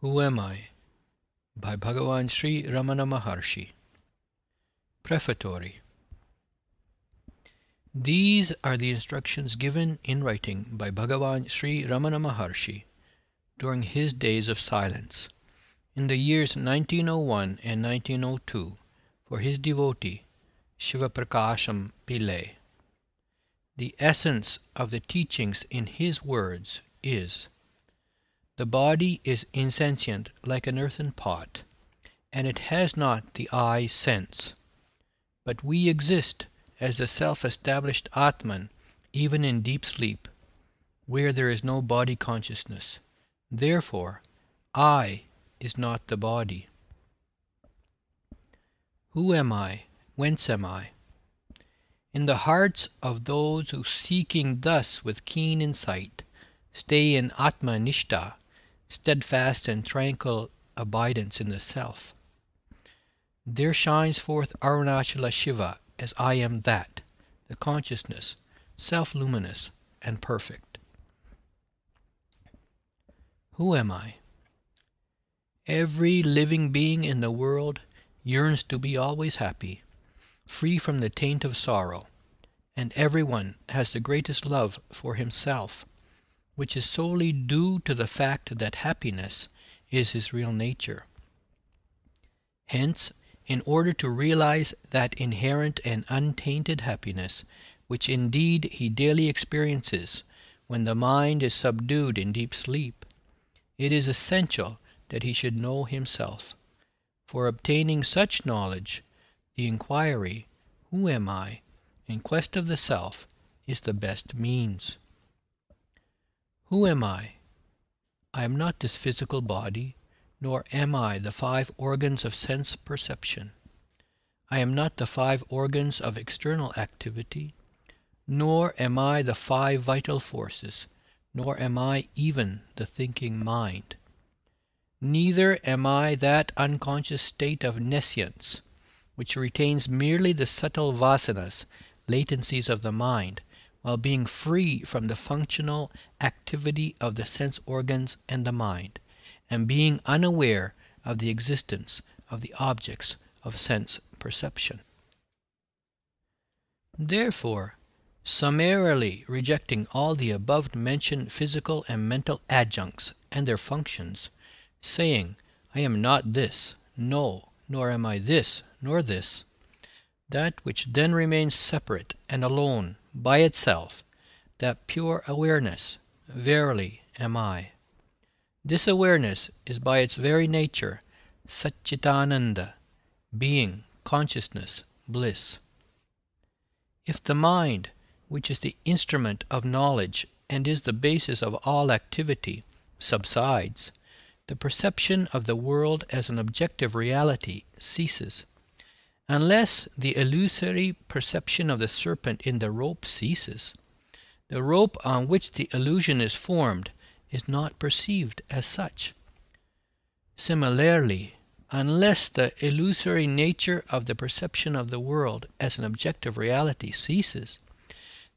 Who Am I? By Bhagavan Sri Ramana Maharshi. Prefatory. These are the instructions given in writing by Bhagavan Sri Ramana Maharshi during his days of silence, in the years 1901 and 1902, for his devotee, Sivaprakasam Pillai. The essence of the teachings in his words is: the body is insentient like an earthen pot, and it has not the eye sense. But we exist as the self-established Atman even in deep sleep, where there is no body consciousness. Therefore, I is not the body. Who am I? Whence am I? In the hearts of those who, seeking thus with keen insight, stay in Atma-nishta, steadfast and tranquil abidance in the Self, there shines forth Arunachala Shiva as I am that, the consciousness, self-luminous and perfect. Who am I? Every living being in the world yearns to be always happy, free from the taint of sorrow, and everyone has the greatest love for himself, which is solely due to the fact that happiness is his real nature. Hence, in order to realize that inherent and untainted happiness, which indeed he daily experiences when the mind is subdued in deep sleep, it is essential that he should know himself. For obtaining such knowledge, the inquiry, who am I, in quest of the Self, is the best means. Who am I? I am not this physical body, nor am I the 5 organs of sense perception. I am not the 5 organs of external activity, nor am I the 5 vital forces, nor am I even the thinking mind. Neither am I that unconscious state of nescience, which retains merely the subtle vasanas, latencies of the mind, while being free from the functional activity of the sense organs and the mind, and being unaware of the existence of the objects of sense perception. Therefore, summarily rejecting all the above-mentioned physical and mental adjuncts and their functions, saying, I am not this, no, nor am I this, nor this, that which then remains separate and alone by itself, that pure awareness, verily am I. This awareness is by its very nature Satchitananda, being, consciousness, bliss. If the mind, which is the instrument of knowledge and is the basis of all activity, subsides, the perception of the world as an objective reality ceases. Unless the illusory perception of the serpent in the rope ceases, the rope on which the illusion is formed is not perceived as such. Similarly, unless the illusory nature of the perception of the world as an objective reality ceases,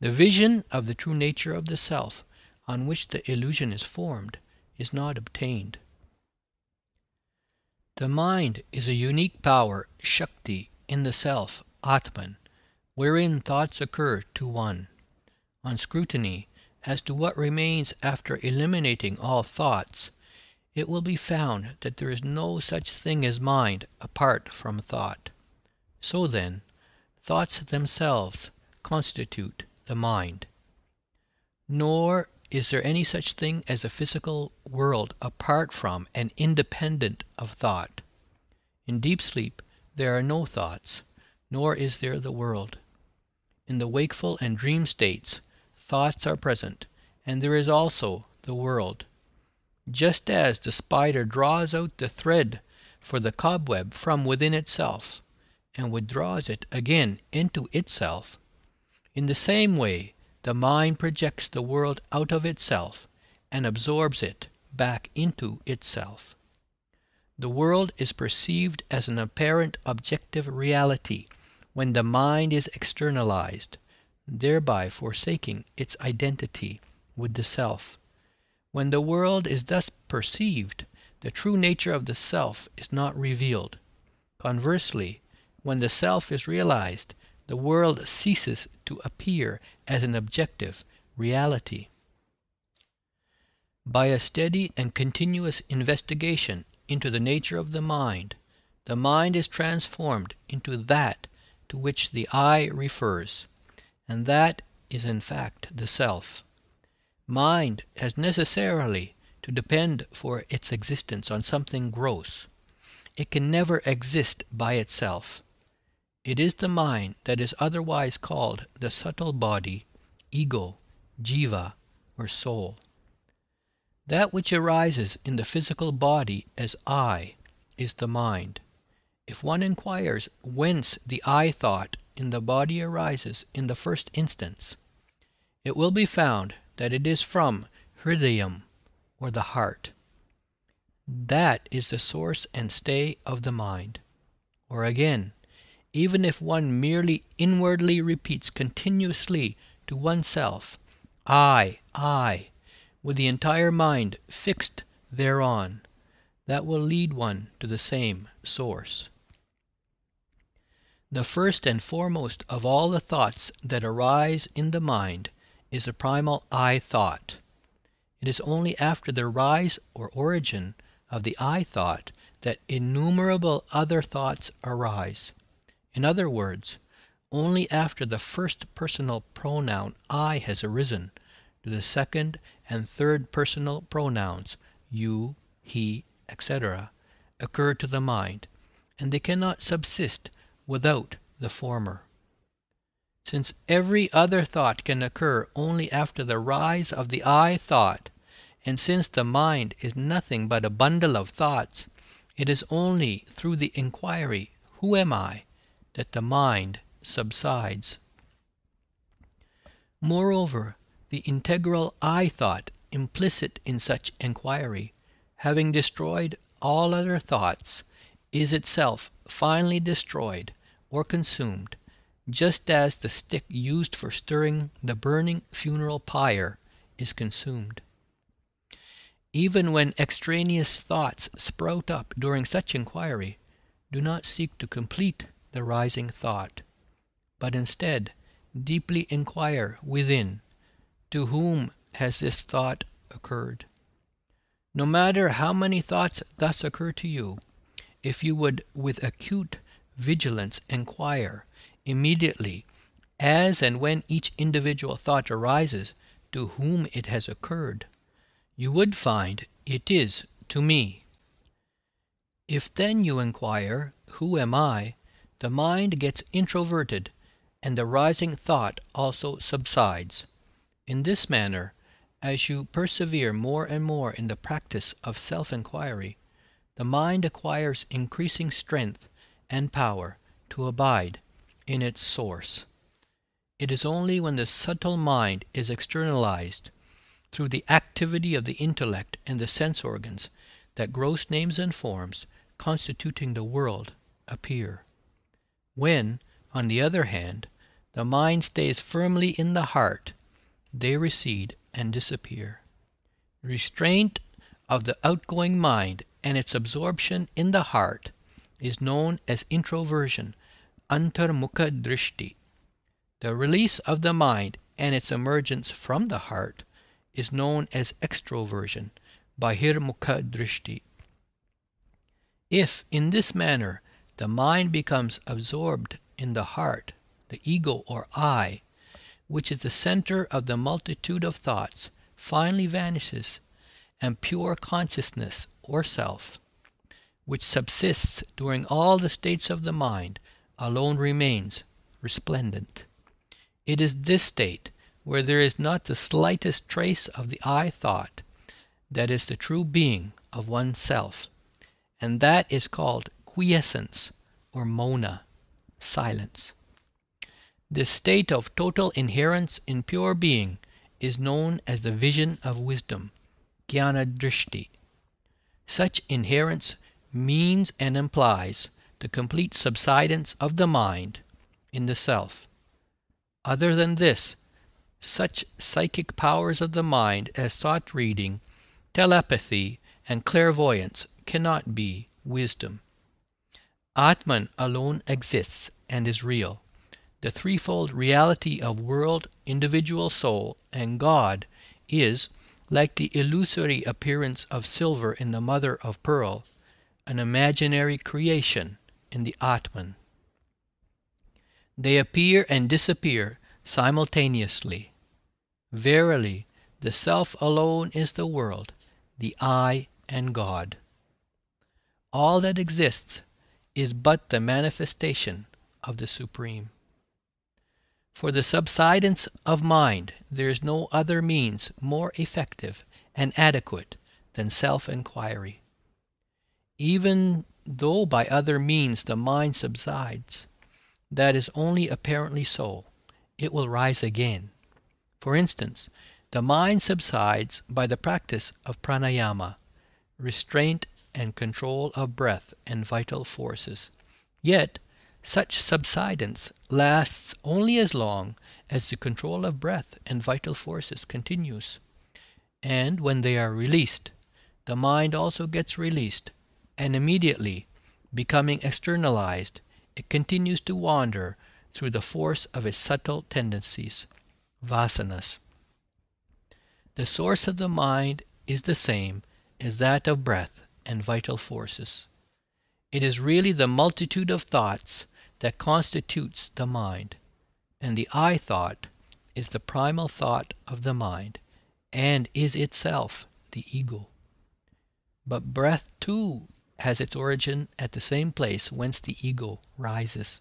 the vision of the true nature of the Self on which the illusion is formed is not obtained. The mind is a unique power, Shakti, in the Self, Atman, wherein thoughts occur to one. On scrutiny as to what remains after eliminating all thoughts, it will be found that there is no such thing as mind apart from thought. So then, thoughts themselves constitute the mind. Nor is there any such thing as a physical world apart from and independent of thought. In deep sleep, there are no thoughts, nor is there the world. In the wakeful and dream states, thoughts are present, and there is also the world. Just as the spider draws out the thread for the cobweb from within itself, and withdraws it again into itself, in the same way the mind projects the world out of itself and absorbs it back into itself. The world is perceived as an apparent objective reality when the mind is externalized, thereby forsaking its identity with the Self. When the world is thus perceived, the true nature of the self is not revealed. Conversely, when the self is realized, the world ceases to appear as an objective reality. By a steady and continuous investigation into the nature of the mind is transformed into that to which the I refers, and that is in fact the self. Mind has necessarily to depend for its existence on something gross. It can never exist by itself. It is the mind that is otherwise called the subtle body, ego, jiva, or soul. That which arises in the physical body as I is the mind. If one inquires whence the I thought in the body arises in the first instance, it will be found that it is from Hridayam, or the heart. That is the source and stay of the mind. Or again, even if one merely inwardly repeats continuously to oneself, I, with the entire mind fixed thereon, that will lead one to the same source. The first and foremost of all the thoughts that arise in the mind is the primal I thought. It is only after the rise or origin of the I thought that innumerable other thoughts arise. In other words, only after the first personal pronoun I has arisen do the second and third personal pronouns you, he, etc. occur to the mind, and they cannot subsist without the former. Since every other thought can occur only after the rise of the I thought, and since the mind is nothing but a bundle of thoughts, it is only through the inquiry, who am I, that the mind subsides. Moreover, the integral I thought implicit in such inquiry, having destroyed all other thoughts, is itself finally destroyed or consumed, just as the stick used for stirring the burning funeral pyre is consumed. Even when extraneous thoughts sprout up during such inquiry, do not seek to complete the rising thought, but instead deeply inquire within, to whom has this thought occurred? No matter how many thoughts thus occur to you, if you would with acute vigilance inquire immediately, as and when each individual thought arises, to whom it has occurred, you would find it is to me. If then you inquire, who am I, the mind gets introverted, and the rising thought also subsides. In this manner, as you persevere more and more in the practice of self-inquiry, the mind acquires increasing strength and power to abide in its source. It is only when the subtle mind is externalized through the activity of the intellect and the sense organs that gross names and forms constituting the world appear. When, on the other hand, the mind stays firmly in the heart, they recede and disappear. Restraint of the outgoing mind and its absorption in the heart is known as introversion, antarmukha drishti. The release of the mind and its emergence from the heart is known as extroversion, bahirmukha drishti. If, in this manner, the mind becomes absorbed in the heart, the ego or I, which is the center of the multitude of thoughts, finally vanishes, and pure consciousness or self, which subsists during all the states of the mind, alone remains resplendent. It is this state, where there is not the slightest trace of the I thought, that is the true being of oneself, and that is called quiescence or mona, silence. This state of total inherence in pure being is known as the vision of wisdom, jnana drishti. Such inherence means and implies the complete subsidence of the mind in the self. Other than this, such psychic powers of the mind as thought reading, telepathy, and clairvoyance cannot be wisdom. Atman alone exists and is real. The threefold reality of world, individual soul, and God is, like the illusory appearance of silver in the mother of pearl, an imaginary creation in the Atman. They appear and disappear simultaneously. Verily, the Self alone is the world, the I and God. All that exists is but the manifestation of the Supreme. For the subsidence of mind, there is no other means more effective and adequate than self-inquiry. Even though by other means the mind subsides, that is only apparently so. It will rise again. For instance, the mind subsides by the practice of pranayama, restraint and control of breath and vital forces. Yet, such subsidence lasts only as long as the control of breath and vital forces continues. And when they are released, the mind also gets released, and immediately, becoming externalized, it continues to wander through the force of its subtle tendencies, vasanas. The source of the mind is the same as that of breath and vital forces. It is really the multitude of thoughts that constitutes the mind, and the I thought is the primal thought of the mind, and is itself the ego. But breath too has its origin at the same place whence the ego rises.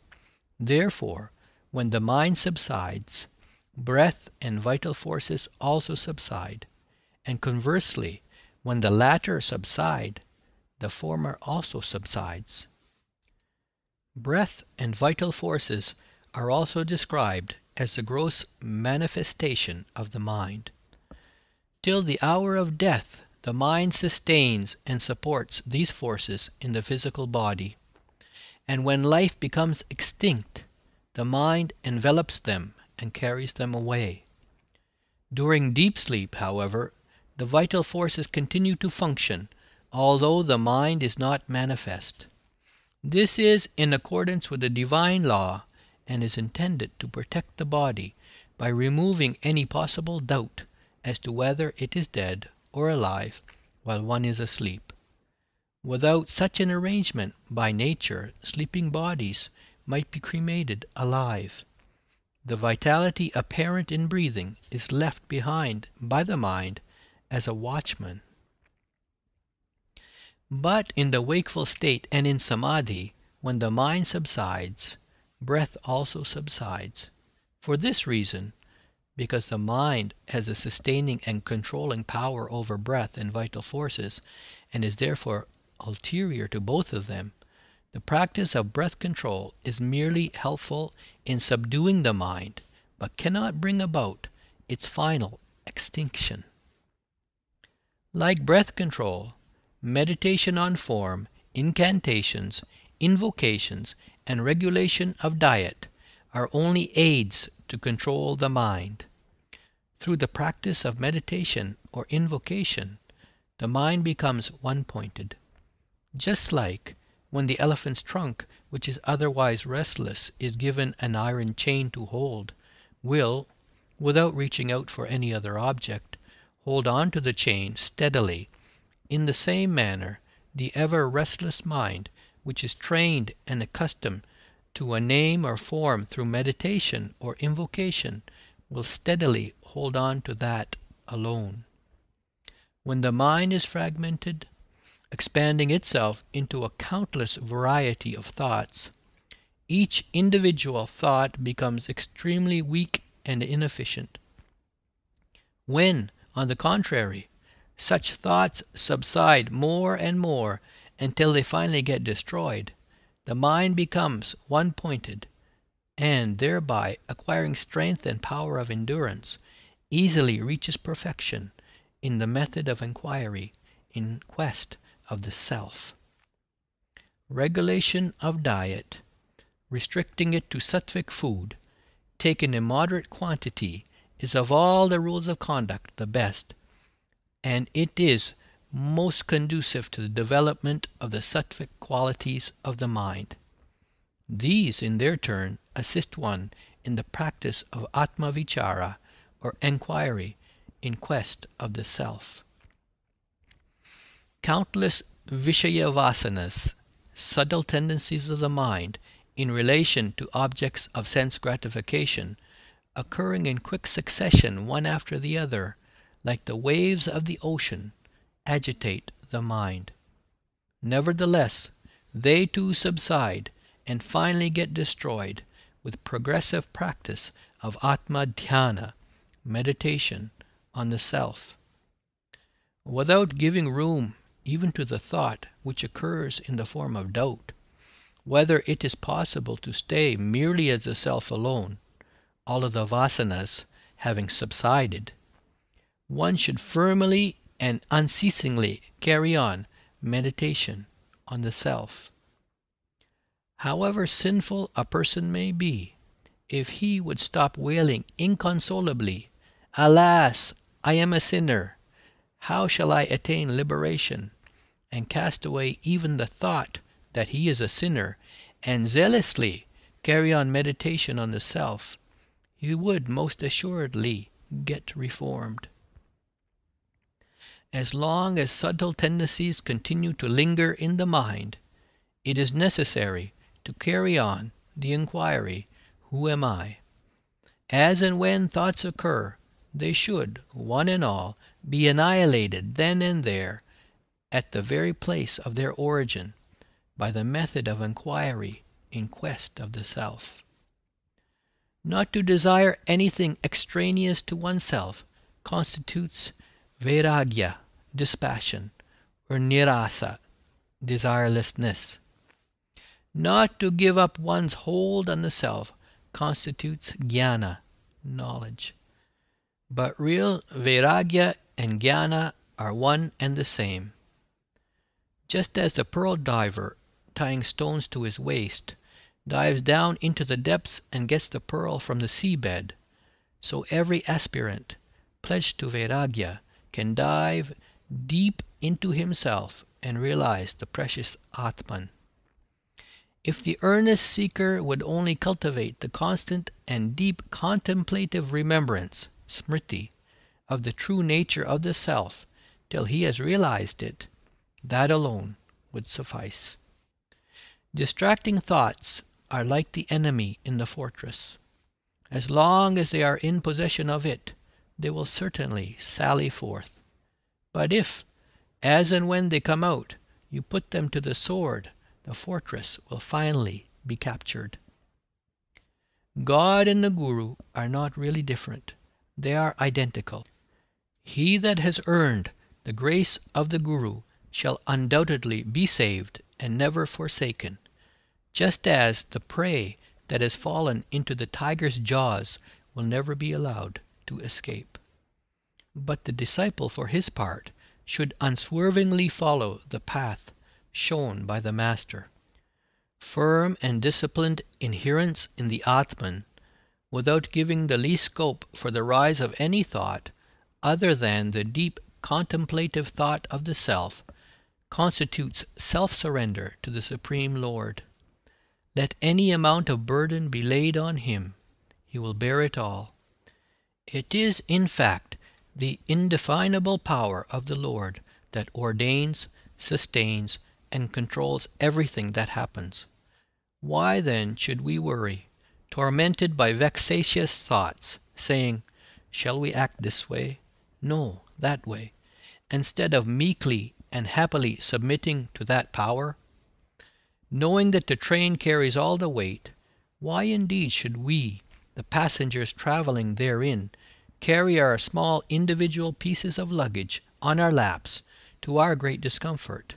Therefore, when the mind subsides, breath and vital forces also subside, and conversely, when the latter subside, the former also subsides. Breath and vital forces are also described as the gross manifestation of the mind. Till the hour of death, the mind sustains and supports these forces in the physical body, and when life becomes extinct, the mind envelops them and carries them away. During deep sleep, however, the vital forces continue to function, although the mind is not manifest. This is in accordance with the divine law and is intended to protect the body by removing any possible doubt as to whether it is dead or alive while one is asleep. Without such an arrangement, by nature, sleeping bodies might be cremated alive. The vitality apparent in breathing is left behind by the mind as a watchman. But in the wakeful state and in samadhi, when the mind subsides, breath also subsides. For this reason, because the mind has a sustaining and controlling power over breath and vital forces, and is therefore ulterior to both of them, the practice of breath control is merely helpful in subduing the mind, but cannot bring about its final extinction. Like breath control, meditation on form, incantations, invocations, and regulation of diet are only aids to control the mind. Through the practice of meditation or invocation, the mind becomes one-pointed. Just like when the elephant's trunk, which is otherwise restless, is given an iron chain to hold, will, without reaching out for any other object, hold on to the chain steadily. In the same manner, the ever-restless mind, which is trained and accustomed to a name or form through meditation or invocation, will steadily hold on to that alone. When the mind is fragmented, expanding itself into a countless variety of thoughts, each individual thought becomes extremely weak and inefficient. When, on the contrary, such thoughts subside more and more until they finally get destroyed, the mind becomes one-pointed, and thereby acquiring strength and power of endurance, easily reaches perfection in the method of inquiry in quest of the self. Regulation of diet, restricting it to sattvic food, taken in moderate quantity, is of all the rules of conduct the best, and it is most conducive to the development of the sattvic qualities of the mind. These, in their turn, assist one in the practice of Atma Vichara, or enquiry in quest of the self. Countless Vishaya Vasanas, subtle tendencies of the mind in relation to objects of sense gratification, occurring in quick succession one after the other, like the waves of the ocean, agitate the mind. Nevertheless, they too subside and finally get destroyed with progressive practice of Atma Dhyana, meditation on the self. Without giving room even to the thought which occurs in the form of doubt, whether it is possible to stay merely as the self alone, all of the vasanas having subsided, one should firmly and unceasingly carry on meditation on the self. However sinful a person may be, if he would stop wailing inconsolably, "Alas, I am a sinner! How shall I attain liberation?" and cast away even the thought that he is a sinner, and zealously carry on meditation on the self, he would most assuredly get reformed. As long as subtle tendencies continue to linger in the mind, it is necessary to carry on the inquiry, "Who am I?" As and when thoughts occur, they should, one and all, be annihilated then and there, at the very place of their origin, by the method of inquiry in quest of the self. Not to desire anything extraneous to oneself constitutes vairagya, dispassion, or nirasa, desirelessness. Not to give up one's hold on the self constitutes jnana, knowledge. But real vairagya and jnana are one and the same. Just as the pearl diver, tying stones to his waist, dives down into the depths and gets the pearl from the seabed, so every aspirant, pledged to vairagya, can dive deep into himself and realize the precious Atman. If the earnest seeker would only cultivate the constant and deep contemplative remembrance, smriti, of the true nature of the self till he has realized it, that alone would suffice. Distracting thoughts are like the enemy in the fortress. As long as they are in possession of it, they will certainly sally forth. But if, as and when they come out, you put them to the sword, the fortress will finally be captured. God and the Guru are not really different. They are identical. He that has earned the grace of the Guru shall undoubtedly be saved and never forsaken, just as the prey that has fallen into the tiger's jaws will never be allowed to escape. But the disciple, for his part, should unswervingly follow the path shown by the Master. Firm and disciplined adherence in the Atman, without giving the least scope for the rise of any thought other than the deep contemplative thought of the self, constitutes self-surrender to the Supreme Lord. Let any amount of burden be laid on him, he will bear it all. It is, in fact, the indefinable power of the Lord that ordains, sustains, and controls everything that happens. Why then should we worry, tormented by vexatious thoughts, saying, "Shall we act this way? No, that way," instead of meekly and happily submitting to that power? Knowing that the train carries all the weight, why indeed should we, the passengers traveling therein, carry our small individual pieces of luggage on our laps to our great discomfort,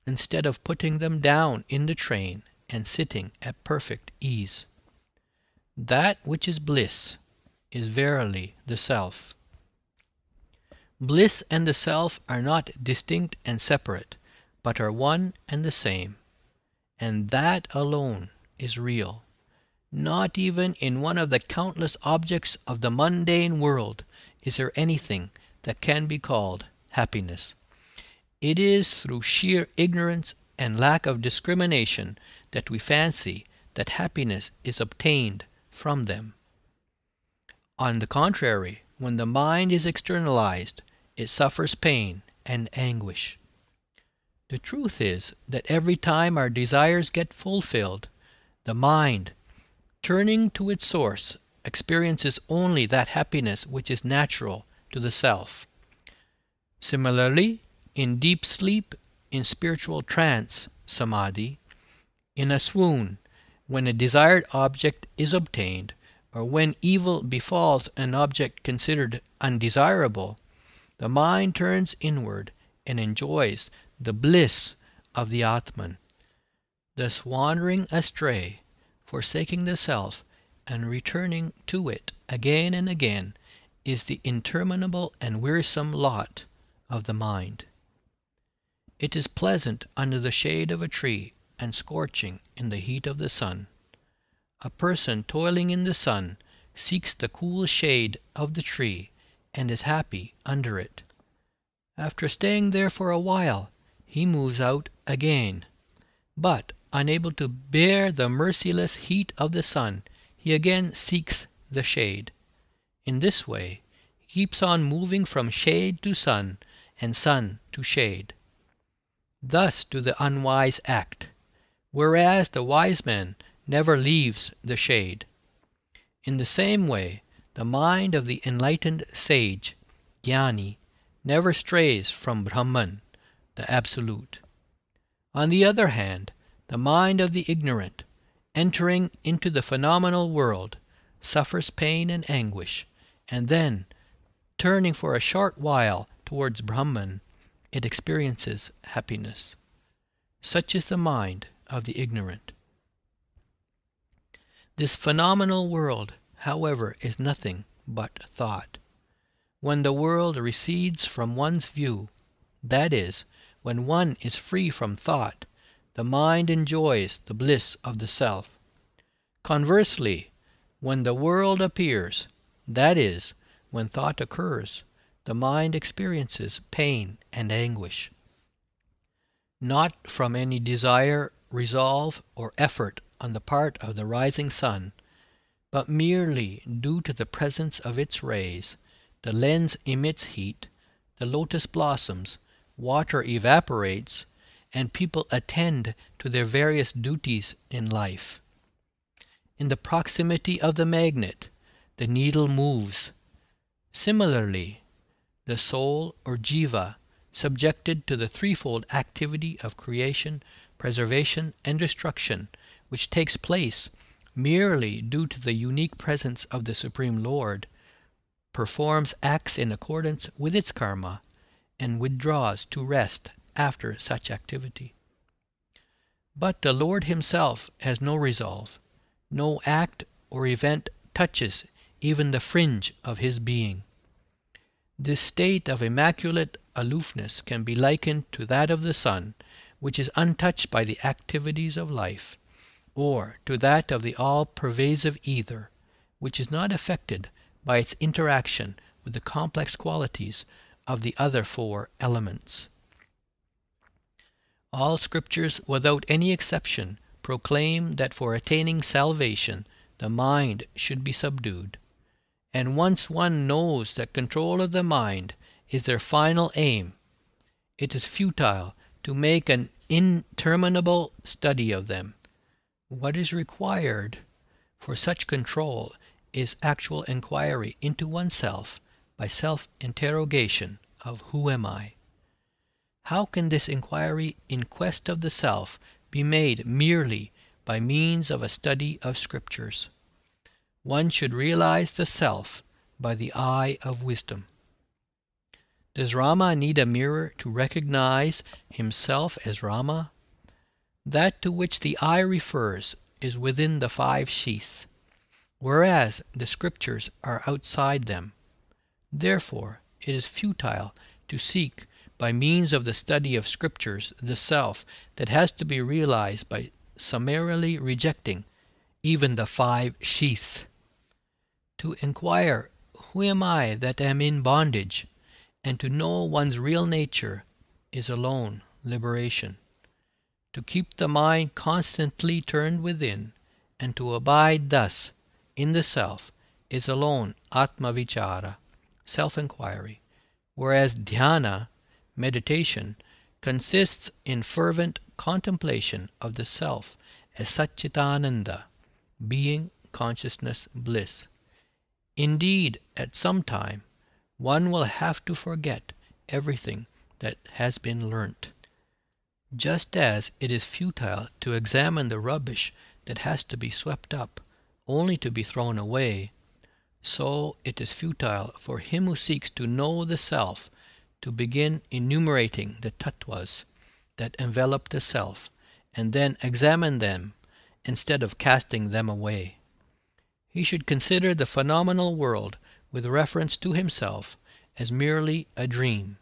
instead of putting them down in the train and sitting at perfect ease? That which is bliss is verily the self. Bliss and the self are not distinct and separate, but are one and the same. And that alone is real. Not even in one of the countless objects of the mundane world is there anything that can be called happiness. It is through sheer ignorance and lack of discrimination that we fancy that happiness is obtained from them. On the contrary, when the mind is externalized, it suffers pain and anguish. The truth is that every time our desires get fulfilled, the mind, turning to its source, experiences only that happiness which is natural to the self. Similarly, in deep sleep, in spiritual trance, samadhi, in a swoon, when a desired object is obtained, or when evil befalls an object considered undesirable, the mind turns inward and enjoys the bliss of the Atman. Thus wandering astray, forsaking the self, and returning to it again and again is the interminable and wearisome lot of the mind. It is pleasant under the shade of a tree and scorching in the heat of the sun. A person toiling in the sun seeks the cool shade of the tree and is happy under it. After staying there for a while, he moves out again. But, unable to bear the merciless heat of the sun, he again seeks the shade. In this way, he keeps on moving from shade to sun and sun to shade. Thus do the unwise act, whereas the wise man never leaves the shade. In the same way, the mind of the enlightened sage, Jnani, never strays from Brahman, the Absolute. On the other hand, the mind of the ignorant, entering into the phenomenal world, suffers pain and anguish, and then, turning for a short while towards Brahman, it experiences happiness. Such is the mind of the ignorant. This phenomenal world, however, is nothing but thought. When the world recedes from one's view, that is, when one is free from thought, the mind enjoys the bliss of the self. Conversely, when the world appears, that is, when thought occurs, the mind experiences pain and anguish. Not from any desire, resolve, or effort on the part of the rising sun, but merely due to the presence of its rays, the lens emits heat, the lotus blossoms, water evaporates, and people attend to their various duties in life. In the proximity of the magnet, the needle moves. Similarly, the soul or jiva, subjected to the threefold activity of creation, preservation, and destruction, which takes place merely due to the unique presence of the Supreme Lord, performs acts in accordance with its karma, and withdraws to rest after such activity. But the Lord Himself has no resolve. No act or event touches even the fringe of His being. This state of immaculate aloofness can be likened to that of the sun, which is untouched by the activities of life, or to that of the all-pervasive ether, which is not affected by its interaction with the complex qualities of the other four elements. All scriptures, without any exception, proclaim that for attaining salvation, the mind should be subdued. And once one knows that control of the mind is their final aim, it is futile to make an interminable study of them. What is required for such control is actual inquiry into oneself by self-interrogation of who am I? How can this inquiry in quest of the self be made merely by means of a study of scriptures? One should realize the self by the eye of wisdom. Does Rama need a mirror to recognize himself as Rama? That to which the eye refers is within the five sheaths, whereas the scriptures are outside them. Therefore, it is futile to seek by means of the study of scriptures the self that has to be realized by summarily rejecting even the five sheaths. To inquire, who am I that am in bondage, and to know one's real nature, is alone liberation. To keep the mind constantly turned within, and to abide thus in the self, is alone Atma-vichara, self-inquiry, whereas dhyana, meditation, consists in fervent contemplation of the self as Satchitananda, being, consciousness, bliss. Indeed, at some time, one will have to forget everything that has been learnt. Just as it is futile to examine the rubbish that has to be swept up, only to be thrown away, so it is futile for him who seeks to know the self to begin enumerating the tattvas that envelop the self, and then examine them instead of casting them away. He should consider the phenomenal world with reference to himself as merely a dream.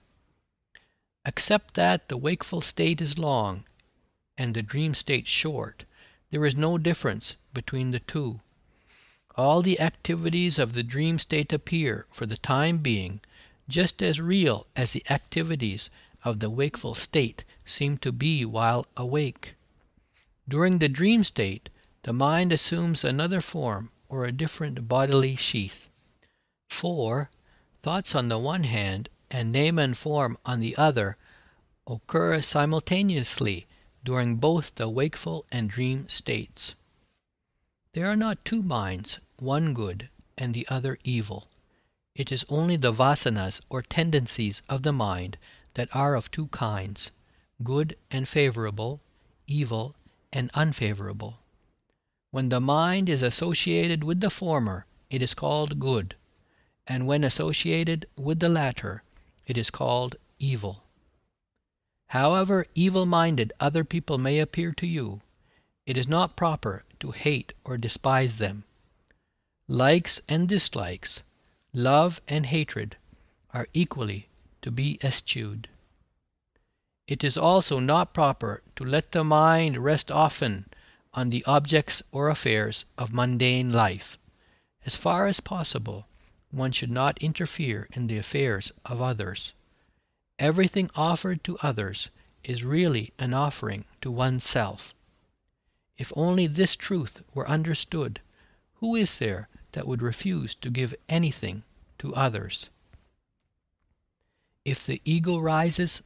Except that the wakeful state is long and the dream state short, there is no difference between the two. All the activities of the dream state appear, for the time being, just as real as the activities of the wakeful state seem to be while awake. During the dream state, the mind assumes another form or a different bodily sheath. For thoughts on the one hand and name and form on the other occur simultaneously during both the wakeful and dream states. There are not two minds, one good and the other evil. It is only the vasanas or tendencies of the mind that are of two kinds, good and favorable, evil and unfavorable. When the mind is associated with the former, it is called good, and when associated with the latter, it is called evil. However evil-minded other people may appear to you, it is not proper to hate or despise them. Likes and dislikes, love and hatred, are equally to be eschewed. It is also not proper to let the mind rest often on the objects or affairs of mundane life. As far as possible, one should not interfere in the affairs of others. Everything offered to others is really an offering to oneself. If only this truth were understood, who is there that would refuse to give anything to others? If the ego rises,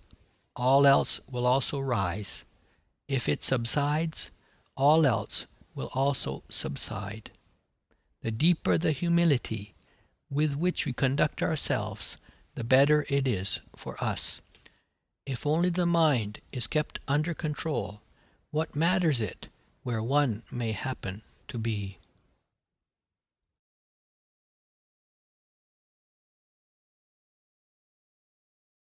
all else will also rise. If it subsides, all else will also subside. The deeper the humility with which we conduct ourselves, the better it is for us. If only the mind is kept under control, what matters it where one may happen to be?